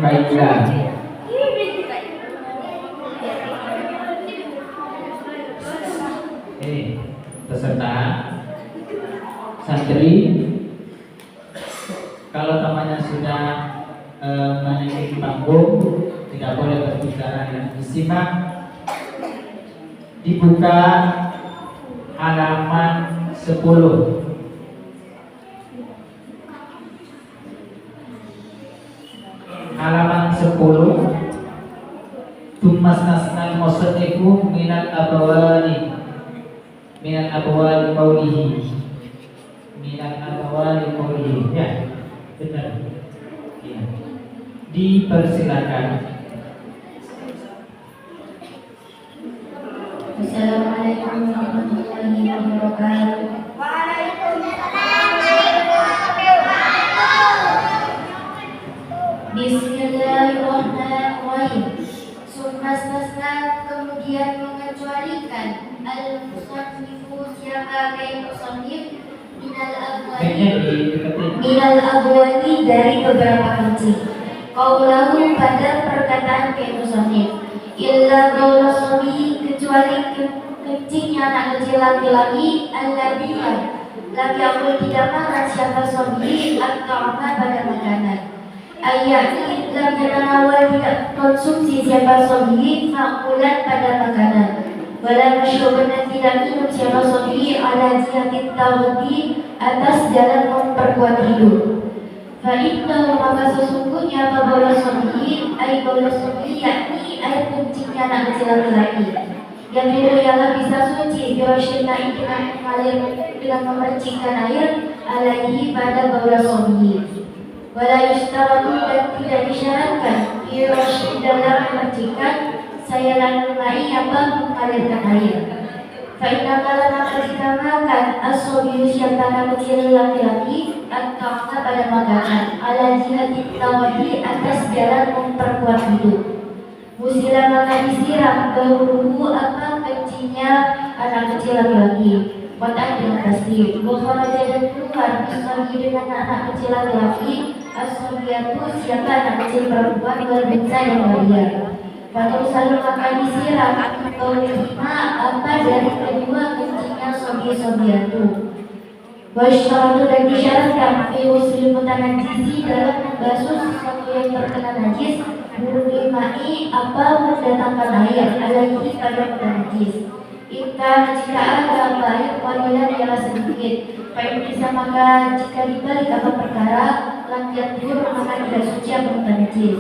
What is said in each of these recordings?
Kaila. Ini peserta santri, kalau namanya sudah menaiki panggung tidak boleh berbicara yang disimak. Dibuka halaman 10. Halaman 10. Tumas nasnal musannifu minal abwali qawlihi. Minal abwali qawlihi. Ya, benar. Ya. Dipersilakan. Assalamualaikum warahmatullahi wabarakatuh. Bismillahirrahmanirrahim. Summastasna, kemudian mengecualikan al-musannifu, siapa musannif, minal abwali dari beberapa kunci. Qaulahu, pada perkataan musannif, illa qaula sabi, kecuali kencingnya anak kecil laki-laki, alladiyah, laki aku tidak marah siapa sabi atau pada makanan. Ayat lam yatanawal, tidak konsumsi siapa sabi makulan pada makanan. Wala masyruban, tidak minum siapa sabi ala jihatit tawdi, atas jalan memperkuat hidup. Fa'innahu, maka sesungguhnya baula sabi ay baula sabi, yakni air kencingnya anak kecil laki-laki, yang ialah bisa suci birosyinai dengan mengalir, dengan memercikkan air alaihi pada baula sabi. Wala yustaratu, dan tidak disyaratkan birosyin dalam memercikkan saya lanulai apa mengalirkan air. Fa'inna kala, maka dikarenakan as-sobiyu siapa anak kecil laki-laki atau pada makanan ala jihati tawadi, atas jalan memperkuat hidup. Musila, maka disiram bahuruhu apa kencingnya anak kecil laki-laki. Wadah dengan pasti bukharaja, dan keluar misalnya dengan anak kecil laki-laki as-sobiyatu, siapa anak kecil perempuan berbisa yang waria. Pada selalu maka disiram lima apa dari kedua kencingnya sobi-sobiyatu. Wasyaratu, dan disyaratkan fiusil mutanajisi, dalam membasuh sesuatu yang terkena najis, burung imai apa mendatangkan air alaihi pada mutanajis. Jika ada baik walilan ialah sedikit. Baik bisa, maka jika dibalik apa perkara lanjut buruk, maka tidak suci apa mutanajis.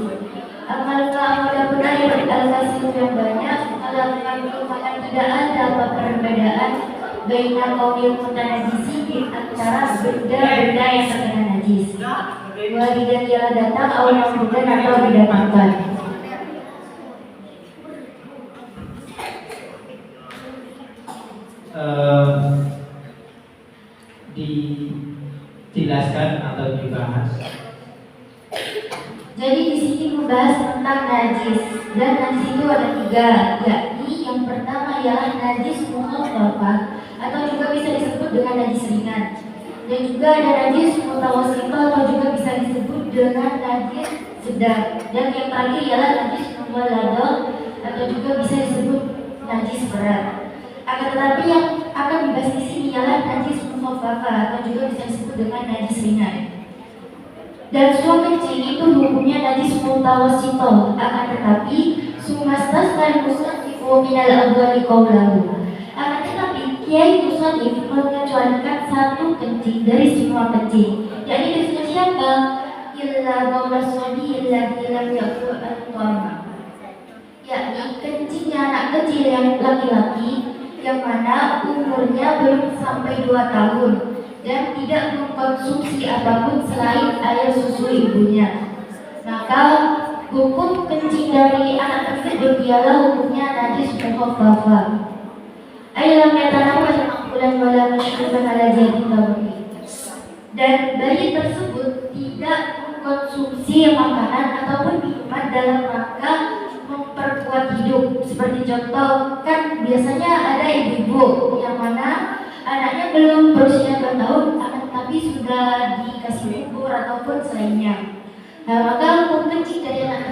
Amalkah ada air al-kasih yang banyak, maka tidak ada apa perbedaan baina qaulil mutanajisi, di antara benda-benda yang terkena najis. Walidan ialah datang awal bukan atau didatangkan. Dijelaskan atau dibahas. Jadi di sini membahas tentang najis, dan najis itu ada tiga, yakni yang pertama ialah najis mukhaffafah atau juga bisa disebut dengan najis ringan, dan juga ada najis mutawassithah atau juga bisa disebut dengan najis sedang, dan yang terakhir ialah najis mughalladah atau juga bisa disebut najis berat. Akan tetapi yang akan dibahas di sini ialah najis mukhaffafah atau juga bisa disebut dengan najis ringan. Dan suam kencing itu hukumnya najis mutawassithah, akan tetapi sumastasna musannifu minal abwali qawlahu. Akan tetapi Kiai Musannif mengecualikan satu kencing dari semua kencing, yakni kencing siapa? Illa qawla sabi alladzi lam yakul al-qama, yakni kencingnya anak kecil yang laki-laki yang mana umurnya belum sampai 2 tahun dan tidak mengkonsumsi apapun selain air susu ibunya. Maka hukum kencing dari anak tersebut ialah hukumnya najis mukhaffafah. Ailam yatanawal makulan wala masyruban ala jadi tawbi. Dan bayi tersebut tidak mengkonsumsi makanan ataupun minuman dalam rangka memperkuat hidup. Seperti contoh, kan biasanya ada ibu-ibu yang mana anaknya belum berusia 2 tahun, tapi sudah dikasih bubur ataupun selainnya. Nah, maka hukum kencing dari anak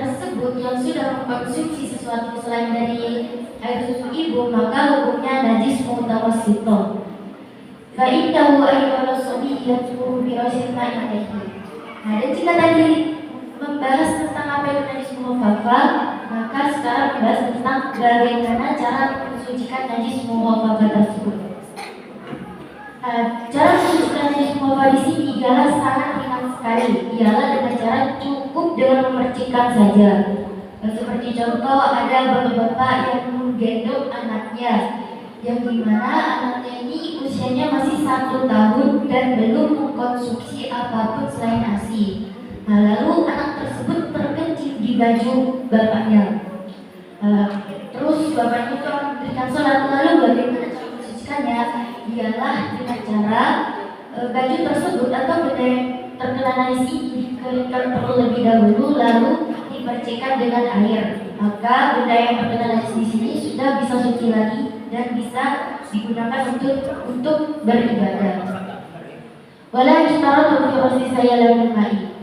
mengkonsumsi sesuatu selain dari air susu ibu, maka hukumnya najis mutawassito. Fa'indahu ayyuhal sobiyyatu bi'ashri ma'in alaihi. Nah, dan jika tadi membahas tentang apa itu najis mukhafafah, maka sekarang membahas tentang bagaimana cara mensucikan najis mukhafafah tersebut. Cara mensucikan najis mukhafafah di sini ialah sangat ringan sekali, ialah dengan cara cukup dengan memercikkan saja. Seperti contoh, ada bapak-bapak yang menggendong anaknya, yang dimana anaknya ini usianya masih 1 tahun dan belum mengkonsumsi apapun selain ASI. Nah, lalu anak tersebut terkencing di baju bapaknya. Terus bapaknya itu memberikan sholat, lalu bagaimana cara mensucikannya? Ialah dengan cara baju tersebut atau benda yang terkena najis ini dikeringkan terlebih dahulu, lalu dipercikkan dengan air. Maka benda yang terkena najis di sini sudah bisa suci lagi dan bisa digunakan untuk beribadah. Wala yushtaratu fi ghusli sayalan ma'i.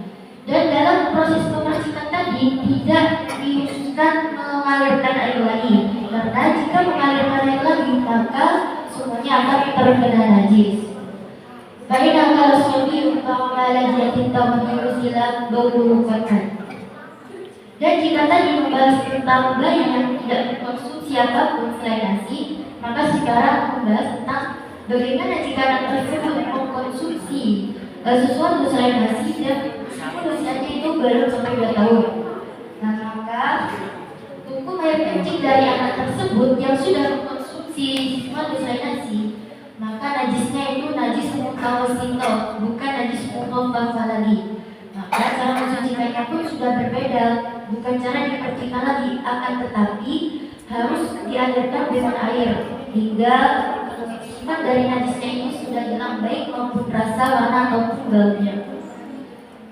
Dan dalam proses pemercikan tadi tidak diusahakan mengalirkan air lagi, karena jika mengalirkan air lagi maka semuanya akan terkena najis. Baik kalau suami umpama lagi tahu sila berulukan. Dan jika tadi membahas tentang bayi yang tidak mengkonsumsi apapun selain nasi, maka sekarang membahas tentang bagaimana jika anak tersebut mengkonsumsi sesuatu selain nasi dan usianya itu baru sampai 2 tahun. Nah, maka hukum air kencing dari anak tersebut yang sudah mengkonsumsi sesuatu selain nasi, maka najisnya itu najis mutawassito, bukan najis mukhafafah lagi. Maka cara mensucikannya pun sudah berbeda, bukan cara dipercikkan lagi, akan tetapi harus diadarkan dengan air hingga sifat dari najisnya ini sudah hilang, baik maupun rasa, warna ataupun baunya.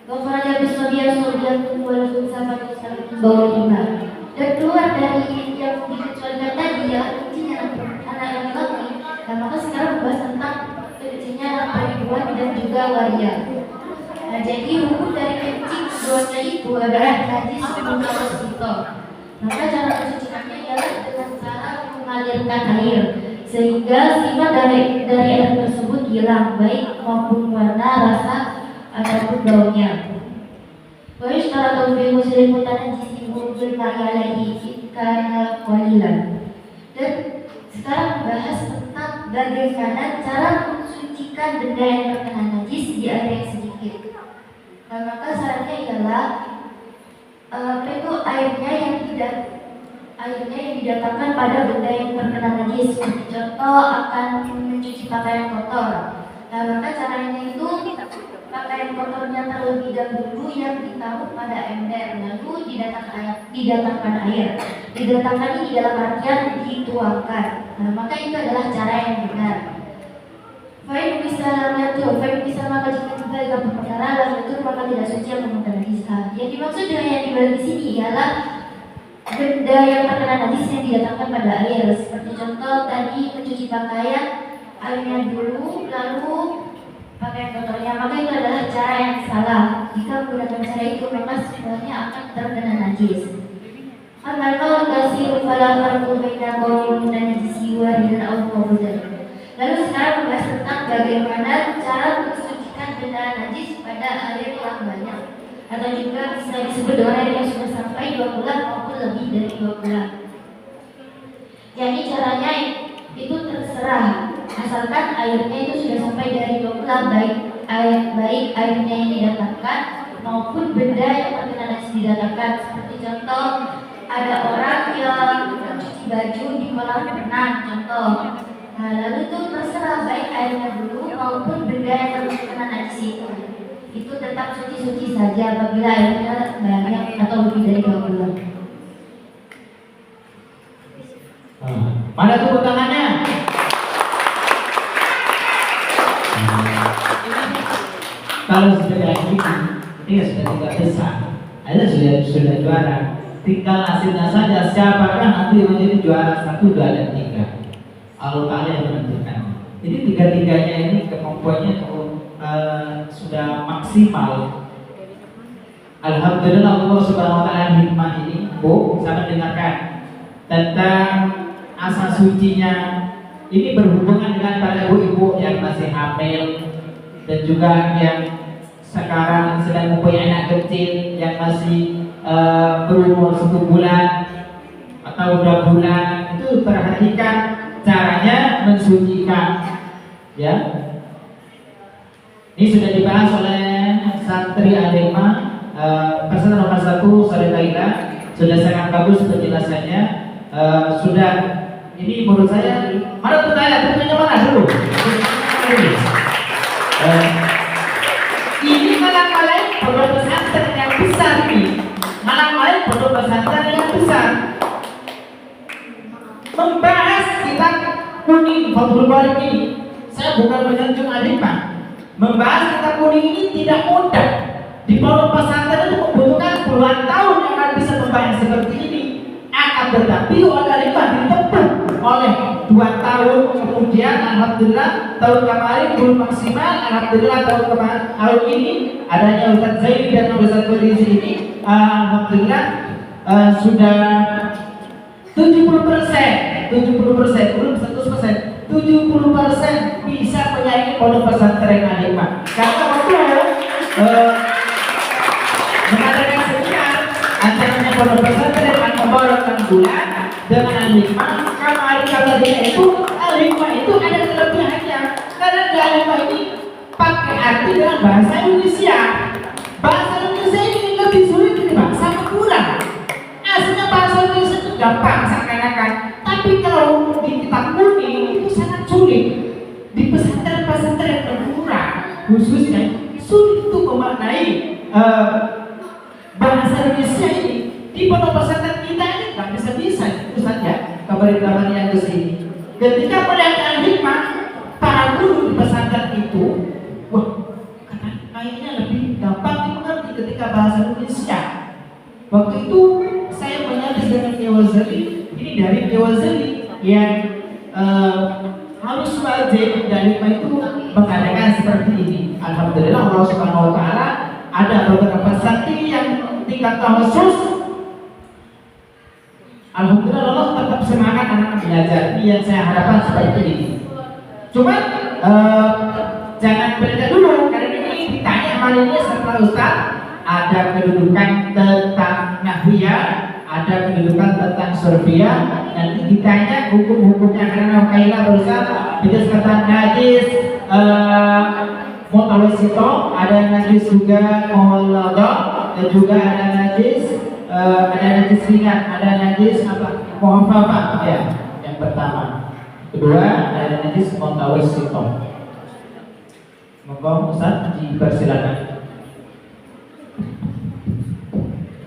Wafaraja biswabiya surjatun walaupun sahabat bau lima. Dan keluar dari yang dikecualikan tadi ya kencinya anak laki-laki. Nah, maka sekarang bahas tentang kencinya anak perempuan dan juga waria. Nah, jadi hukum dari kencing keduanya itu adalah najis mutawassito. Maka cara mensucikannya ialah dengan cara mengalirkan air sehingga sifat dari air tersebut hilang, baik maupun warna, rasa ataupun baunya. Wais para taubi muslim mutanajis mungkin lagi karena walilan. Dan sekarang bahas tentang bagaimana cara mensucikan benda yang terkena najis di air yang sedikit. Nah, maka sarannya ialah itu airnya yang didatangkan pada benda yang terkena najis. Contoh akan mencuci pakaian kotor. Nah, maka caranya itu pakaian kotornya terlebih dahulu yang ditaruh pada ember, lalu didatangkan air. Didatangkan ini dalam artian dituangkan. Nah, maka itu adalah cara yang benar. Fain bisa maka jika kembali ke perkara lalu itu maka tidak suci yang menggunakan najis. Yang dimaksud dengan yang dibalik di sini ialah benda yang terkena najis yang didatangkan pada air. Seperti contoh tadi mencuci pakaian, airnya dulu lalu pakaian kotornya, maka itu adalah cara yang salah. Jika menggunakan cara itu maka semuanya akan terkena najis. Amal kasih pada farqu baina qawlin dan najisi wa dan al-mawdudan. Lalu sekarang membahas tentang bagaimana cara mensucikan benda najis pada air yang banyak, atau juga bisa disebut dengan air yang sudah sampai 2 bulan maupun lebih dari 2 bulan. Jadi caranya itu terserah, asalkan airnya itu sudah sampai dari 2 bulan, baik airnya yang didatangkan maupun benda yang terkena najis didatangkan. Seperti contoh ada orang yang mencuci baju di kolam renang contoh. Nah, lalu itu terserah baik airnya dulu maupun benda yang terkena najis itu tetap suci-suci saja apabila airnya banyak atau lebih dari 2 bulan. Mana tepuk tangannya? Kalau sudah kayak gitu, ini sudah tidak besar, ada sudah juara. Tinggal hasilnya saja siapakah nanti menjadi juara 1, 2, dan 3. Allah Ta'ala yang menentukan. Jadi tiga-tiganya ini kemampuannya sudah maksimal. Alhamdulillah Allah Subhanahu Wa Taala hikmah ini, Bu, saya mendengarkan tentang asal sucinya. Ini berhubungan dengan para ibu-ibu yang masih hamil dan juga yang sekarang sedang mempunyai anak kecil yang masih berumur 1 bulan atau 2 bulan. Itu perhatikan caranya mensucikan, ya. Ini sudah dibahas oleh santri Alema, pesan nomor 1 Sore Laila, sudah sangat bagus penjelasannya. Sudah, ini menurut saya, mana bertanya mana dulu? Ini malang-malang pondok pesantren yang besar ini, malang-malang pondok pesantren yang besar membahas kitab kuning Fathul Bari ini. Saya bukan menyanjung Alema, membahas kitab kuning ini tidak mudah. Di pondok pesantren itu membutuhkan puluhan tahun agar bisa membahas seperti ini. Akan tetapi oleh Alema ditempuh oleh 2 tahun kemudian, alhamdulillah tahun kemarin belum maksimal. Alhamdulillah tahun ini adanya Ustaz Zaini dan Ustaz Kondisi ini, alhamdulillah sudah 70%, belum 100%, 70% bisa menyaingi pondok pesantren Alema. Karena waktu mengadakan seminar acaranya pondok pesantren Al-Mubarak bulan dengan Alema, kata dia itu Alema itu ada kelebihannya karena di Alema ini pakai arti dengan bahasa Indonesia. Bahasa Indonesia ini lebih sulit dari bahasa Madura. Aslinya bahasa Indonesia itu gampang seakan-akan, tapi kalau di kitab kuning itu sangat sulit. Di pesantren-pesantren Madura khususnya sulit untuk memaknai bahasa Indonesia ini. Di pondok pesantren kita ini nggak bisa itu saja kabar-kabar yang ke sini. Ketika melihat Al-Hikmah, para guru di pesantren itu, wah, kayaknya lebih gampang dimengerti ketika bahasa Indonesia. Waktu itu saya menyadari dengan Kiwazali, ini dari Kiwazali yang harus wajib dari itu mengadakan seperti ini. Alhamdulillah Allah Subhanahu Wa Taala ada beberapa santri yang tingkat khusus. Alhamdulillah Allah tetap semangat anak belajar. Ini yang saya harapkan seperti ini. Cuma jangan belajar dulu, karena ini ditanya malingnya setelah Ustaz. Ada kedudukan tentang nahwiyah, ada kedudukan tentang surfiyah. Nanti ditanya hukum-hukumnya, karena Kaila berusaha jenis kata najis, mutawasito, ada najis juga muhalladah, dan juga ada najis ringan, ada najis apa? Muhaffafah, ya, yang pertama. Kedua, ada najis mutawasito. Monggo Ustaz dipersilakan.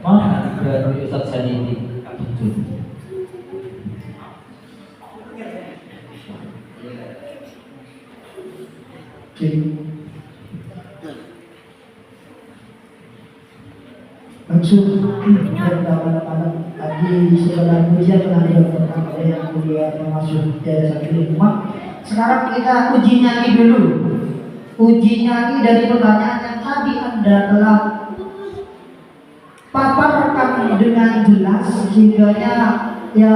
Mohon dari Ustaz Sadidi. Langsung anak-anak lagi sekolah ujian telah dilakukan oleh yang mulia termasuk Yayasan Al-Hikmah. Sekarang kita uji nyanyi dulu. Uji nyanyi dari pertanyaan yang tadi Anda telah paparkan dengan jelas, sehingga ya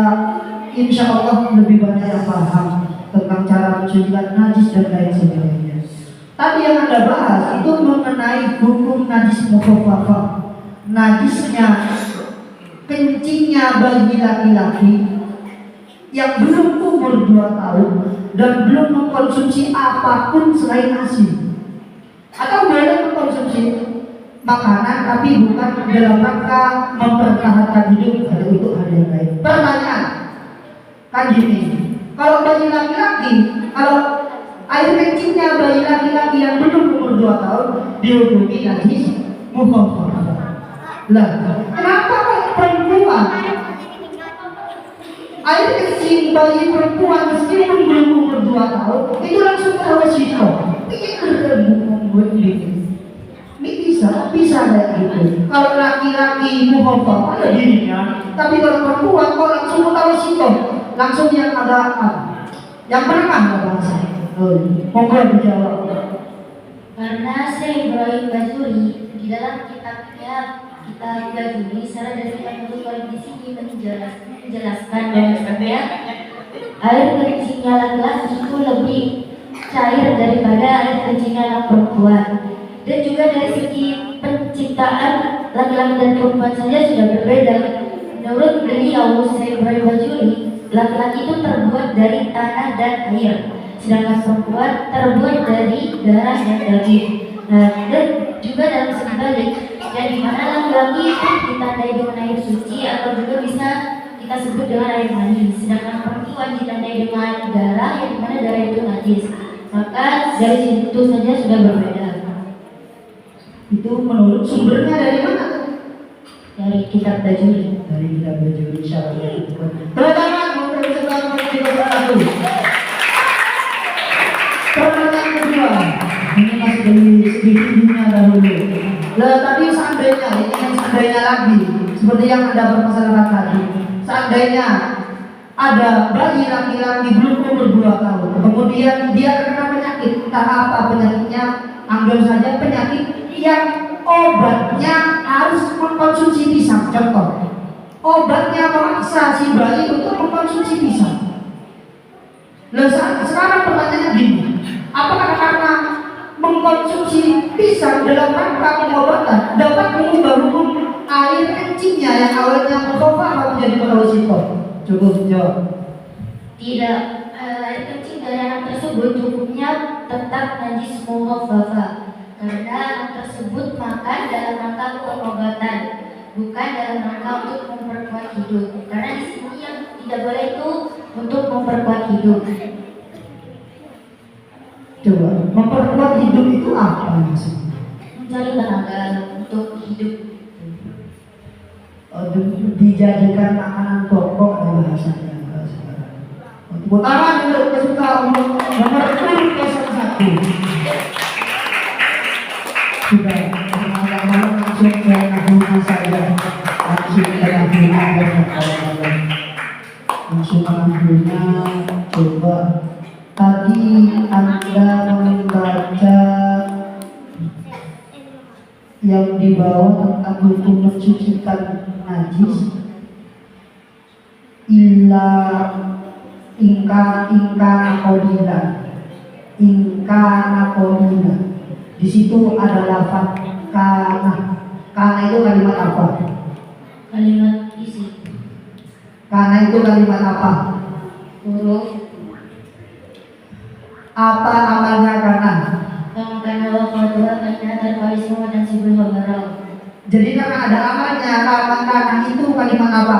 insya Allah lebih banyak yang paham tentang cara mensucikan najis dan lain sebagainya. Tadi yang Anda bahas itu mengenai hukum najis mukhaffafah. Najisnya kencingnya bayi laki-laki yang belum umur 2 tahun dan belum mengkonsumsi apapun selain ASI, atau boleh mengkonsumsi makanan tapi bukan dalam rangka mempertahankan hidup, atau itu hal yang lain. Pertanyaan kan gini, kalau bayi laki-laki, kalau air kencingnya bayi laki-laki yang belum umur 2 tahun dihukumi najis mukhaffafah. Lah, kenapa perempuan air kencing bayi perempuan meskipun belum umur 2 tahun itu langsung tawasito? Ini bisa kayak gitu. Kalau laki-laki mukhaffafah ada dirinya, tapi kalau perempuan kok langsung tawasito, langsung yang ada yang pernah bahasa. Monggo dijawab. Karena Syekh Ibrahim Bajuri di dalam kitabnya Kita Bajuri, salah dari kitab Fathul Bari di sini menjelaskan bahwasanya air kencingnya laki-laki itu lebih cair daripada air kencingnya anak perempuan. Dan juga dari segi penciptaan laki-laki dan perempuan saja sudah berbeda. Menurut beliau Syekh Ibrahim Bajuri, laki-laki itu terbuat dari tanah dan air, sedangkan perempuan terbuat dari darah dan daging. Nah, dan juga dalam sebalik, yang dimana laki-laki itu ditandai dengan air suci atau juga bisa kita sebut dengan air mani, sedangkan perempuan ditandai dengan darah, yang dimana darah itu najis. Maka dari situ saja sudah berbeda. Itu menurut sumbernya dari mana? Dari kitab Bajuri. Dari kitab Bajuri Syariah itu. Pertanyaan untuk sekarang satu. Pertanyaan kedua. Ini masih dari segi tingginya dahulu. Lah tadi seandainya, ini yang seandainya lagi, seperti yang Anda permasalahkan tadi. Seandainya ada bayi laki-laki belum umur 2 tahun, kemudian dia terkena penyakit, entah apa penyakitnya, anggap saja penyakit yang obatnya harus mengkonsumsi pisang. Contoh, obatnya memaksa si bayi untuk mengkonsumsi pisang. Lah sekarang pertanyaannya gini, apakah karena mengkonsumsi pisang dalam rangka pengobatan dapat mengubah hukum air kencingnya yang awalnya mukhaffafah menjadi mutawasithah? Cukup jawab. Tidak, air kencing dari anak tersebut hukumnya tetap najis mukhaffafah karena anak tersebut makan dalam rangka pengobatan, bukan dalam rangka untuk memperkuat hidup. Karena di sini yang tidak boleh itu untuk memperkuat hidup. Coba, memperkuat hidup itu apa maksudnya? Mencari tenaga untuk hidup. Dijadikan makanan pokok adalah bahasanya sekarang. Tepuk tangan untuk peserta untuk nomor 01. Sudah, langsung ke nabungan saja. Langsung ke nabungan langsung ke nabungan. Coba. Tadi Anda membaca yang di bawah tentang hukum mensucikan najis illa ingka nakodila. Di situ ada lafaz kana. Kana itu kalimat apa? Kalimat isi. Kana itu kalimat apa? Huruf. Apa amalnya kana? Karena waktunya karena terkait semua dan sibuk ngobrol. Jadi karena ada amalnya, kana itu kalimat apa?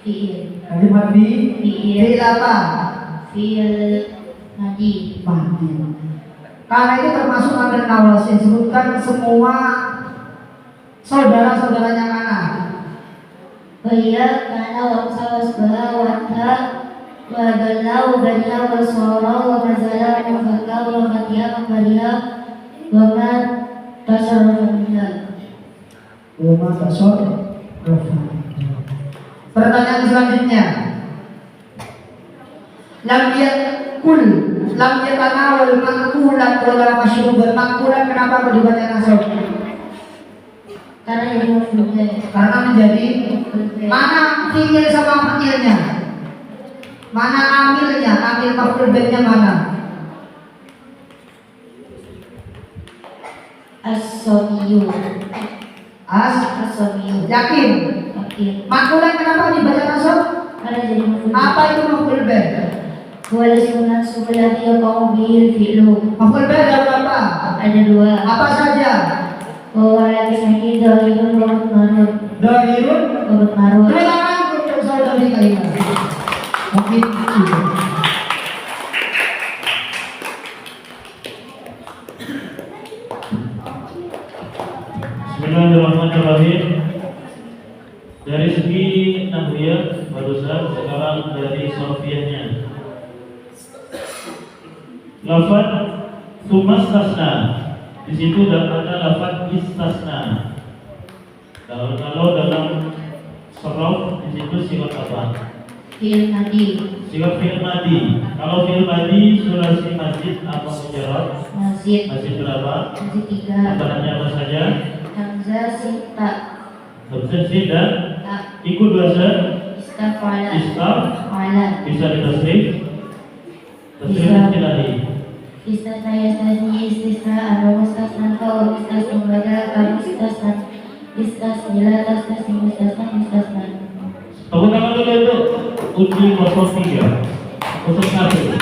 Fiil. Kalimat fiil apa? Fiil madi. Madi. Karena itu termasuk ada nawas yang sebutkan semua saudara-saudaranya kana. Bahaya karena wasbah wata wadalau bania wasoro wamazala wafaka wafatia wakaria waman tasarrufnya. Pertanyaan selanjutnya. Lam yatanawal makulat wala masyrubat. Makulat kenapa kok dibaca nasab? Karena jadi maf'ul. Karena menjadi mana fiil sama fa'ilnya? Mana amilnya? Amil maf'ul bihnya mana? As-sobiyu. As-sobiyu. Yakin? Yakin. Makulat kenapa dibaca nasab? Karena jadi maf'ul. Apa itu maf'ul bih? Wal sunan subulati yaqau bil fi'lu. Maf'ul bih ada berapa? Ada 2. Apa saja? Bahwa lagi sakit dahirun robot marut. Dahirun Robot marut. Silakan untuk saudari kalian. Mungkin itu. Bismillahirrahmanirrahim. Dari segi nahwiyah barusan, sekarang dari sorfiyahnya. Lafaz sumastasna, di situ ada lafaz istasna. Kalau dalam sorof di situ sifat apa? Fi'il madi. Sifat fi'il madi. Kalau fi'il madi sulasi masjid apa mujarrad? Masjid. Masjid berapa? Masjid 3. Asalnya apa saja? Hamzah sita. Hamzah sin dan Ta. ikut bahasa Istafala. istaf Ala. bisa ditasrif tasrif Bisa. istilahi. Istisna yastasni istisna wa mustasna qaul istasna badal ka istasna istasnila tastasni mustasna. Tepuk tangan dulu untuk uji 03 01.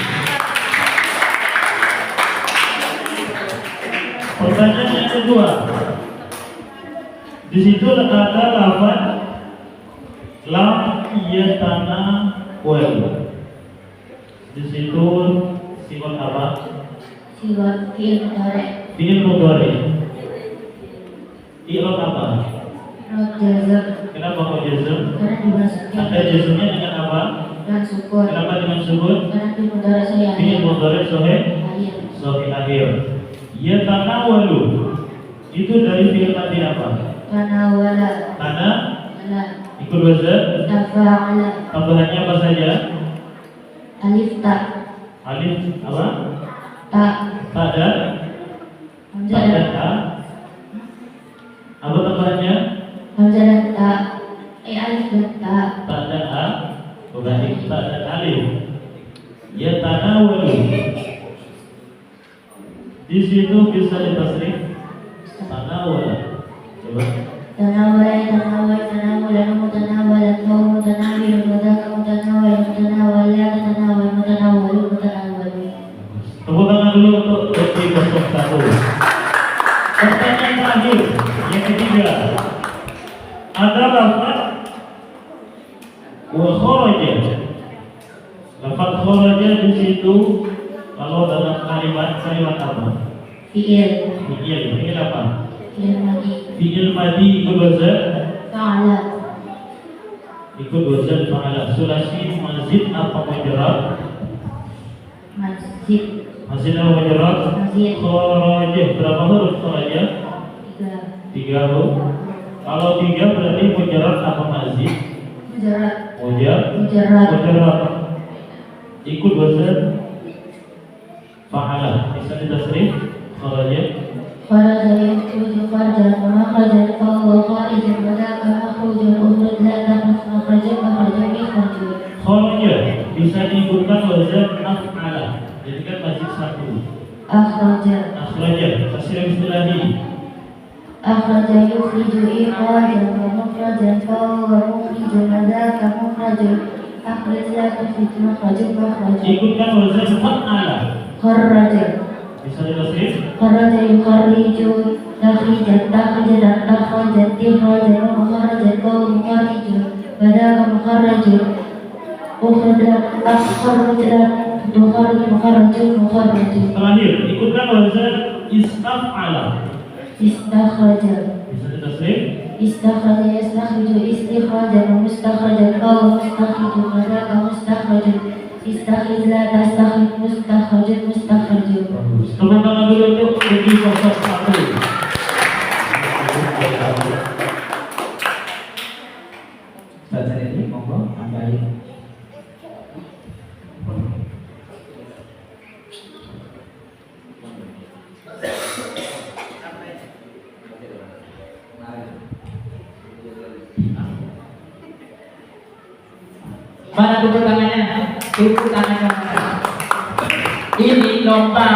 Pertanyaan yang kedua, di situ ada lafaz lam yatana wal. Di situ sifat apa? Siwat fi'il mudhari. Fi'il mudhari. I'rab apa? Rod jazm. Kenapa kok jazm? Karena dimasuki Ada jazmnya dengan apa? dan sukun. Kenapa dengan sukun? Karena fi'il mudhari saya. Fi'il mudhari sahih Akhir. sahih akhir. Yatanawalu itu dari fi'il madi apa? Tanawala. Karena Ala. ikut wazan Tafa'ala. tambahannya apa saja? Alif ta. Alif apa? Ta. Ta dan Hamzah ta dan dan ta. Apa tambahannya? Hamzah dan ta. Alif dan ta. Ta dan a. Berarti ta dan alif. Yatanawalu. Di situ bisa ditasrif tanawala. Coba. Tanawala tanawala tanawala mutanawala wa mutanawil wadaka mutanawala mutanawala mutanawal mutanawal mutanawal. Tepuk tangan dulu untuk Devi 01. Pertanyaan terakhir, yang ketiga. Ada lafaz wa kharaja. Lafaz kharaja di situ kalau dalam kalimat apa? Fi'il. Fi'il apa? Fi'il madi. Fi'il madi ikut wazan Fa'ala. fa'ala. Sulasi mazid apa mujarrad? Masjid. Mazid apa mujarrad? Mazid. Kharaja. Berapa huruf kharaja? 3. 3 huruf. Kalau 3 berarti mujarrad apa mazid? Mujarrad. Mujarrad. Mujarrad. Ikut wazan fa'ala. Bisa ditasrif kharaja. Kharaja yakhruju kharjan wa makhrajan fa huwa kharijun wa dhaka makhrujun ukhrij la taqaf makhrajan makhrajan yakhruju. Kharaja bisa diikutkan wazan af'ala. Jadi kan masih satu. Akhraja. Akhraja tasrif istilahi. Akhraja yukhriju ikhrajan wa mukhrajan fa huwa mukhrijun wa dhaka mukhrajun. Akhrij la taqaf makhrajan makhrajan. Ikutkan wazan fa'ala. Kharaja. Bisa ditasrif Kharaja yukharriju takhrijan takhrijan takhrajan tikhrajan wa mukhrajan fa huwa mukharrijun wa dhaka mukharrajun. Ukhrajan takhrajan mukharrajun mukharrajun. terakhir. Ikutkan wazan istaf'ala. Istakhraja. Bisa ditasrif Istakhraja yastakhriju istikhrajan wa mustakhrajan fa huwa mustakhrijun wa dhaka mustakhrajun. Istakhrij la tastakhrij mustakhrajun mustakhrajun. bagus. Tepuk tangan dulu untuk Devi 01. Baca ini monggo tambahin. Mana tepuk tangannya? Tepuk tangannya mana? Ini lomba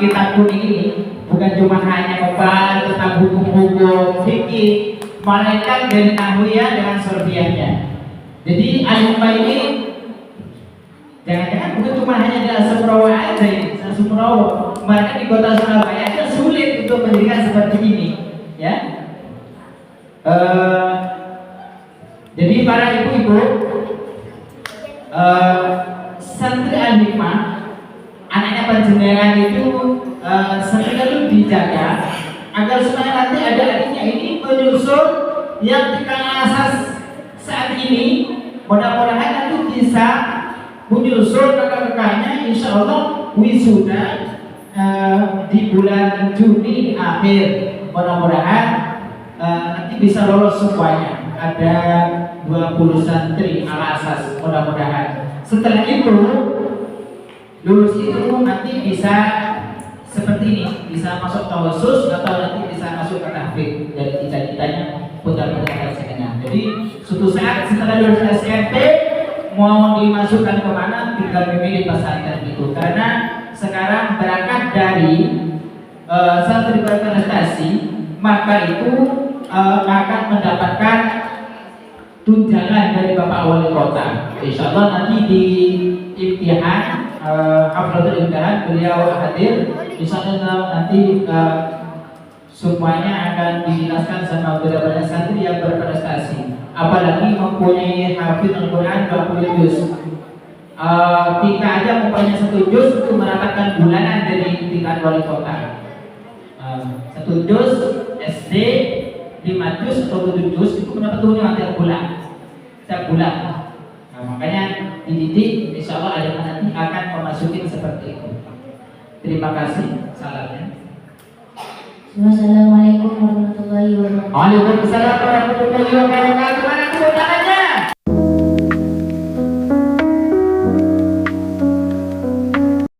kitab kuning ini bukan cuma hanya membahas tentang hukum-hukum fikih, melainkan dari nahwiyah dengan sorfiahnya. Jadi lomba ini jangan-jangan bukan cuma hanya di Sumrawa aja ini, Sumrawa. Mereka di kota Surabaya aja sulit untuk mendirikan seperti ini, ya. Jadi para ibu-ibu, santri al-hikmah, anaknya panjenengan itu selalu dijaga agar supaya nanti ada adiknya ini menyusul yang tingkat asas saat ini, mudah-mudahan nanti bisa menyusul kakak-kakaknya, insya Allah wisuda di bulan Juni akhir, mudah-mudahan nanti bisa lolos semuanya. Ada 20 santri ala asas, mudah-mudahan setelah itu lulus itu nanti bisa seperti ini, bisa masuk tawasus atau nanti bisa masuk ke tahfiz. Dan cita-citanya benar-benar setengah. Jadi suatu saat setelah lulus SMP mau dimasukkan kemana tinggal memilih pesantren itu, karena sekarang berangkat dari santri berprestasi maka itu akan mendapatkan tunjangan dari Bapak Wali Kota. Insya Allah nanti di imtihan haflatul imtihan beliau hadir di sana, nanti semuanya akan dijelaskan sama beberapa santri yang berprestasi, apalagi mempunyai hafiz Al-Quran 20 juz. Tika aja mempunyai 1 juz itu mendapatkan bulanan dari tingkat wali kota. 1 juz SD 5 juz atau 7 juz itu mendapat tunjangan tiap bulan. Nah, makanya dididik, insya Allah ayat nanti akan memasukin seperti itu. Terima kasih. Salamnya. Wassalamualaikum warahmatullahi wabarakatuh. Waalaikumsalam warahmatullahi wabarakatuh.